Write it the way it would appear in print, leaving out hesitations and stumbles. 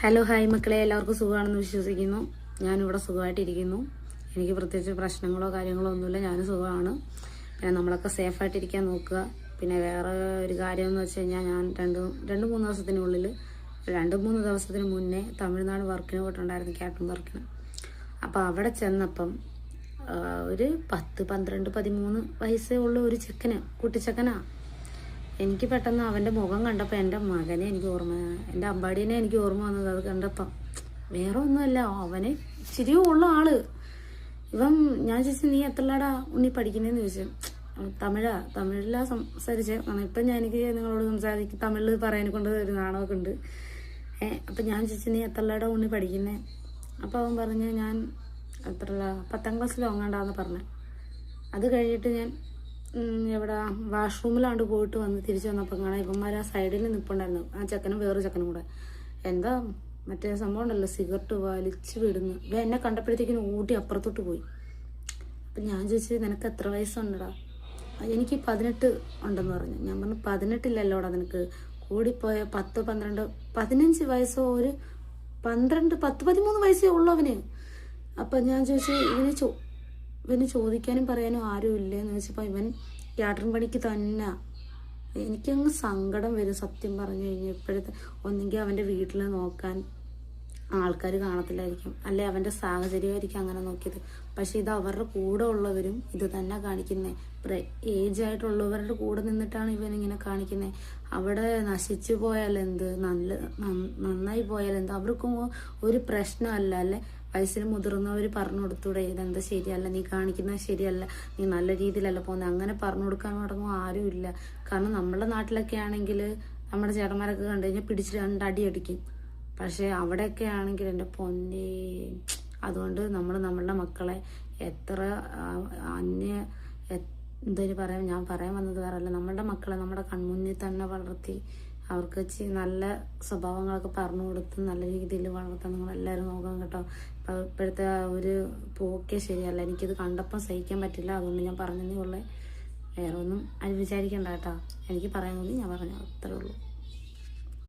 Hello hi മക്കളെ, എല്ലാവർക്കും സുഖമാണെന്ന് വിശ്വസിക്കുന്നു. ഞാനിവിടെ സുഖമായിട്ടിരിക്കുന്നു. എനിക്ക് പ്രത്യേകിച്ച് പ്രശ്നങ്ങളോ കാര്യങ്ങളോ ഒന്നുമില്ല. ഞാൻ സുഖമാണ്. പിന്നെ നമ്മളൊക്കെ സേഫായിട്ടിരിക്കാൻ നോക്കുക. പിന്നെ വേറെ ഒരു കാര്യം എന്ന് വെച്ച് കഴിഞ്ഞാൽ, ഞാൻ രണ്ട് മൂന്ന് ദിവസത്തിനുള്ളിൽ 2-3 ദിവസത്തിന് മുന്നേ തമിഴ്നാട് വർക്കിന് പോയിട്ടുണ്ടായിരുന്നു, ക്യാറ്ററിംഗ് വർക്കിന്. അപ്പോൾ അവിടെ ചെന്നപ്പം ഒരു 10, 12, 13 വയസ്സേ ഉള്ള ഒരു കുട്ടിച്ചക്കനാണ്. എനിക്ക് പെട്ടെന്ന് അവൻ്റെ മുഖം കണ്ടപ്പോൾ എൻ്റെ മകനെ എനിക്ക് ഓർമ്മ, എൻ്റെ അമ്പാടീനെ എനിക്ക് ഓർമ്മ വന്നത്. അത് കണ്ടപ്പം വേറെ ഒന്നുമല്ല, അവന് ശരിയോ ഉള്ള ആള്. ഞാൻ ചോദിച്ചു, നീ എത്രലാടാ ഉണ്ണി പഠിക്കുന്നതെന്ന് ചോദിച്ചു. തമിഴിലാണ് സംസാരിച്ചത്. ഇപ്പം എനിക്ക് നിങ്ങളോട് സംസാരിക്കും തമിഴിൽ പറയാനെ കൊണ്ട് ഒരു നാണമൊക്കെ ഉണ്ട്. അപ്പം ഞാൻ ചോദിച്ചു, നീ എത്രലാടാ ഉണ്ണി പഠിക്കുന്നത്? അപ്പോൾ അവൻ പറഞ്ഞ്, ഞാൻ എത്രല 10ാം ക്ലാസ്സിലോ അങ്ങാണ്ടാന്ന് പറഞ്ഞു. അത് കഴിഞ്ഞിട്ട് ഞാൻ എവിടെ വാഷ്റൂമിലാണ്ട് പോയിട്ട് വന്ന് തിരിച്ചു വന്നപ്പോൾ കാണാം ഇവന്മാർ ആ സൈഡിൽ നിൽപ്പുണ്ടായിരുന്നു. ആ ചെക്കനും വേറൊരു ചെക്കനും കൂടെ. എന്താ മറ്റേ സംഭവം ഉണ്ടല്ലോ, സിഗരറ്റ് വലിച്ച് വിടുന്നു. എന്നെ കണ്ടപ്പോഴത്തേക്കിനും ഊട്ടി അപ്പുറത്തോട്ട് പോയി. അപ്പം ഞാൻ ചോദിച്ചു, നിനക്ക് എത്ര വയസ്സുണ്ടടാ? എനിക്ക് 18 ഉണ്ടെന്ന് പറഞ്ഞു. ഞാൻ പറഞ്ഞു, 18 നിനക്ക് കൂടിപ്പോയ 10, 12, 15 വയസ്സോ, ഒരു 12, 10, 13 വയസ്സേ ഉള്ളൂ അവന്. അപ്പം ഞാൻ ചോദിച്ചു, ഇവന് ചോദിക്കാനും പറയാനും ആരും ഇല്ലേന്ന് വെച്ചപ്പോൾ ഇവൻ ക്യാറ്ററിംഗ് പണിക്ക് തന്നെ. എനിക്കങ്ങ് സങ്കടം വരും സത്യം പറഞ്ഞു കഴിഞ്ഞാൽ. ഇപ്പോഴത്തെ ഒന്നെങ്കിൽ അവൻ്റെ വീട്ടിൽ നോക്കാൻ ആൾക്കാർ കാണത്തില്ലായിരിക്കും, അല്ലെ അവൻ്റെ സാഹചര്യമായിരിക്കും അങ്ങനെ നോക്കിയത്. പക്ഷെ ഇത് അവരുടെ കൂടെ ഉള്ളവരും ഇത് തന്നെ കാണിക്കുന്നത്. ഏജ് ആയിട്ടുള്ളവരുടെ കൂടെ നിന്നിട്ടാണ് ഇവനിങ്ങനെ കാണിക്കുന്നത്. അവിടെ നശിച്ചു പോയാലെന്ത്, നന്നായി പോയാലെന്ത്, അവർക്കും ഒരു പ്രശ്നമല്ല. അല്ലെ വയസ്സിന് മുതിർന്നവർ പറഞ്ഞു കൊടുത്തൂടെ, ഇതെന്താ ശരിയല്ല, നീ കാണിക്കുന്നത് ശരിയല്ല, നീ നല്ല രീതിയിലല്ല പോകുന്നത്, അങ്ങനെ പറഞ്ഞു കൊടുക്കാൻ തുടങ്ങും ആരും ഇല്ല. കാരണം നമ്മുടെ നാട്ടിലൊക്കെ ആണെങ്കിൽ നമ്മുടെ ചേട്ടന്മാരൊക്കെ കണ്ടു കഴിഞ്ഞാൽ പിടിച്ച് 2 അടി അടിക്കും. പക്ഷേ അവിടെയൊക്കെ ആണെങ്കിൽ എൻ്റെ പൊന്നേ. അതുകൊണ്ട് നമ്മളുടെ മക്കളെ എത്ര എന്തൊരു പറയാം, ഞാൻ പറയാൻ വന്നത് വേറല്ല, നമ്മളുടെ മക്കളെ നമ്മുടെ കൺമുന്നിൽ തന്നെ വളർത്തി അവർക്ക് നല്ല സ്വഭാവങ്ങളൊക്കെ പറഞ്ഞു കൊടുത്ത് നല്ല രീതിയിൽ വളർത്താൻ നിങ്ങളെല്ലാവരും നോക്കണം കേട്ടോ. ഇപ്പോഴത്തെ ഒരു പോക്കേ ശരിയല്ല. എനിക്കിത് കണ്ടപ്പം സഹിക്കാൻ പറ്റില്ല. അതുകൊണ്ട് ഞാൻ പറഞ്ഞതേ ഉള്ളേ. വേറെ ഒന്നും അത് വിചാരിക്കണ്ട കേട്ടോ. എനിക്ക് പറയാൻ തോന്നി ഞാൻ പറഞ്ഞു, അത്രേ ഉള്ളൂ.